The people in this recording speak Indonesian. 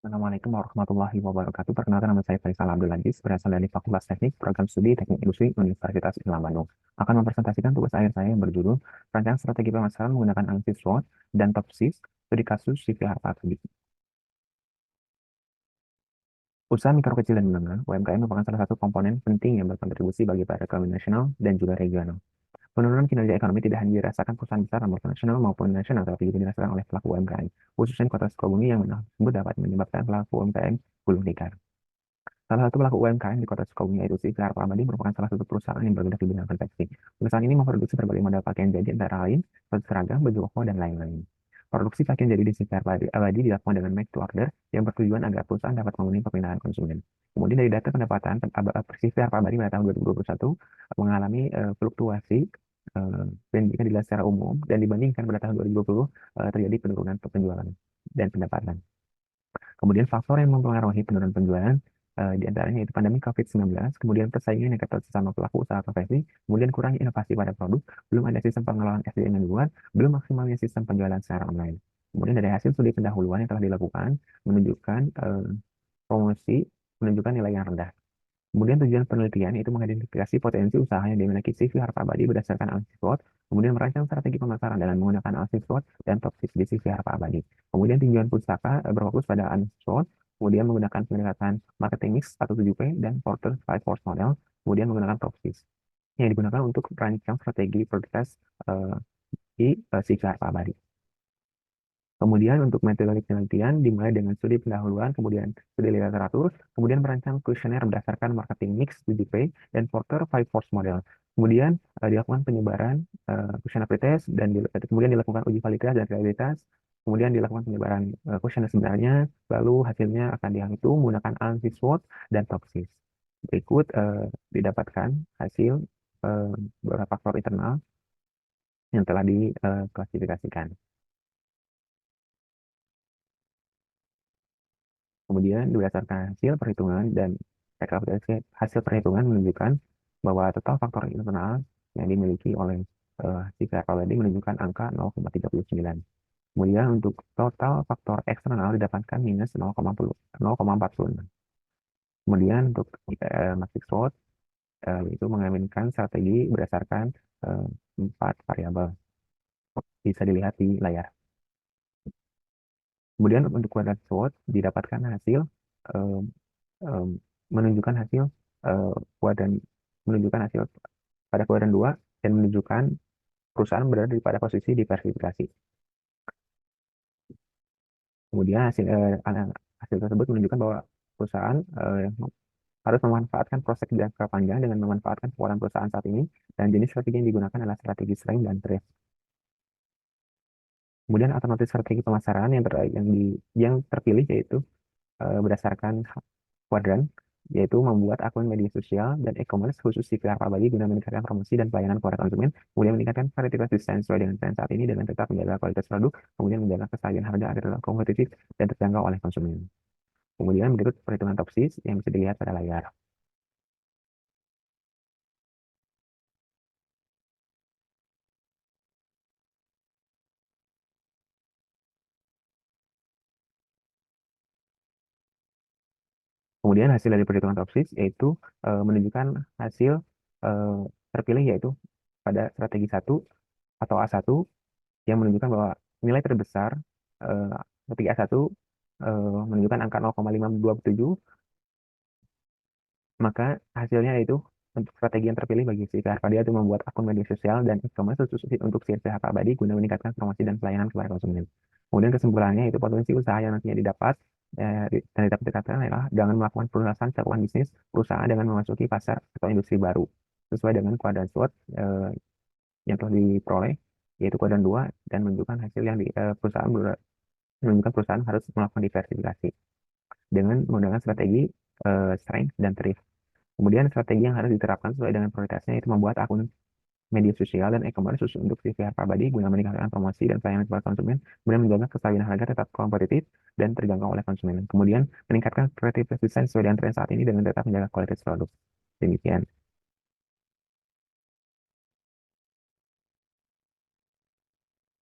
Assalamualaikum warahmatullahi wabarakatuh. Perkenalkan nama saya Faisal Abdul Aziz, berasal dari Fakultas Teknik, Program Studi Teknik Industri Universitas Islam Bandung. Akan mempresentasikan tugas akhir saya yang berjudul Rancangan Strategi Pemasaran menggunakan analisis SWOT dan top 6 studi kasus CV Harvard. Usaha mikro kecil dan menengah, UMKM merupakan salah satu komponen penting yang berkontribusi bagi perekonomian nasional dan juga regional. Penurunan kinerja ekonomi tidak hanya dirasakan perusahaan besar multinasional maupun nasional, tapi juga dirasakan oleh pelaku UMKM, khususnya di kota Sukabumi yang tersebut dapat menyebabkan pelaku UMKM gulung tikar. Salah satu pelaku UMKM di kota Sukabumi yaitu CV Harpa Abadi merupakan salah satu perusahaan yang bergerak di bidang konveksi. Perusahaan ini memproduksi berbagai model pakaian jadi antara lain sepatu seragam, baju koko, dan lain-lain. Produksi pakaian jadi di CV Harpa Abadi dilakukan dengan make to order yang bertujuan agar perusahaan dapat memenuhi permintaan konsumen. Kemudian dari data pendapatan CV Harpa Abadi pada tahun 2021 mengalami fluktuasi pendidikan dilihat secara umum dan dibandingkan pada tahun 2020 terjadi penurunan penjualan dan pendapatan. Kemudian faktor yang mempengaruhi penurunan penjualan di antaranya itu pandemi COVID-19, kemudian persaingan yang ketat sesama pelaku usaha profesi, kemudian kurangnya inovasi pada produk, belum ada sistem pengelolaan SDM yang dibuat, belum maksimalnya sistem penjualan secara online. Kemudian dari hasil studi pendahuluan yang telah dilakukan menunjukkan promosi menunjukkan nilai yang rendah. Kemudian tujuan penelitian itu mengidentifikasi potensi usaha yang dimiliki CV Harpa Abadi berdasarkan analisis SWOT, kemudian merancang strategi pemasaran dengan menggunakan analisis SWOT dan top 6 di CV Harpa Abadi. Kemudian tujuan pustaka berfokus pada analisis SWOT, kemudian menggunakan pendekatan marketing mix atau 7P dan Porter 5 Force Model, kemudian menggunakan top 6 yang digunakan untuk merancang strategi prioritas eh, di CV Harpa Abadi. Kemudian untuk metode penelitian dimulai dengan studi pendahuluan, kemudian studi literatur, kemudian merancang kuesioner berdasarkan marketing mix 7P dan Porter 5 Force Model. Kemudian dilakukan penyebaran kuesioner pretest dan kemudian dilakukan uji validitas dan realitas. Kemudian dilakukan penyebaran kuesioner sebenarnya, lalu hasilnya akan dihitung menggunakan analisis SWOT dan toksis. Berikut didapatkan hasil beberapa faktor internal yang telah diklasifikasikan. Kemudian berdasarkan hasil perhitungan dan rekapitulasi hasil perhitungan menunjukkan bahwa total faktor internal yang dimiliki oleh si tadi menunjukkan angka 0,39. Kemudian untuk total faktor eksternal didapatkan minus 0,46. Kemudian untuk matrix SWOT itu mengaminkan strategi berdasarkan eh, 4 variabel. Bisa dilihat di layar. Kemudian untuk kuadran SWOT didapatkan hasil eh, em, menunjukkan hasil eh, kuadran menunjukkan hasil pada kuadran 2 dan menunjukkan perusahaan berada di pada posisi diversifikasi. Kemudian hasil tersebut menunjukkan bahwa perusahaan harus memanfaatkan prospek jangka panjang dengan memanfaatkan kekuatan perusahaan saat ini dan jenis strategi yang digunakan adalah strategi strength dan trade. Kemudian alternatif strategi pemasaran yang terpilih yaitu berdasarkan kuadran, yaitu membuat akun media sosial dan e-commerce khusus di pihak Abadi guna meningkatkan promosi dan pelayanan kepada konsumen, kemudian meningkatkan varietas desain sesuai dengan tren saat ini dengan tetap menjaga kualitas produk, kemudian menjaga kestabilan harga agar tetap kompetitif dan terjangkau oleh konsumen. Kemudian berikut perhitungan topsis yang bisa dilihat pada layar. Kemudian hasil dari perhitungan topsis yaitu menunjukkan hasil eh, terpilih yaitu pada strategi 1 atau A1 yang menunjukkan bahwa nilai terbesar eh, ketika A1 menunjukkan angka 0,527, maka hasilnya itu untuk strategi yang terpilih bagi si PHK dia itu membuat akun media sosial dan e-commerce khusus untuk si PHK Abadi guna meningkatkan promosi dan pelayanan kepada konsumen. Kemudian kesimpulannya itu potensi usaha yang nantinya didapat dan dapat dikatakan adalah dengan melakukan pelunasan cakupan bisnis perusahaan dengan memasuki pasar atau industri baru sesuai dengan kuadran SWOT yang telah diperoleh yaitu kuadran 2 dan menunjukkan hasil yang menunjukkan perusahaan harus melakukan diversifikasi dengan menggunakan strategi strength dan thrift. Kemudian strategi yang harus diterapkan sesuai dengan prioritasnya itu membuat akun media sosial dan e-commerce khusus untuk CV Harpa Abadi guna meningkatkan promosi dan pelayanan kepada konsumen, kemudian menjaga kestabilan harga tetap kompetitif dan terjangkau oleh konsumen. Kemudian meningkatkan kreativitas desain sesuai dengan tren saat ini dengan tetap menjaga kualitas produk. Demikian.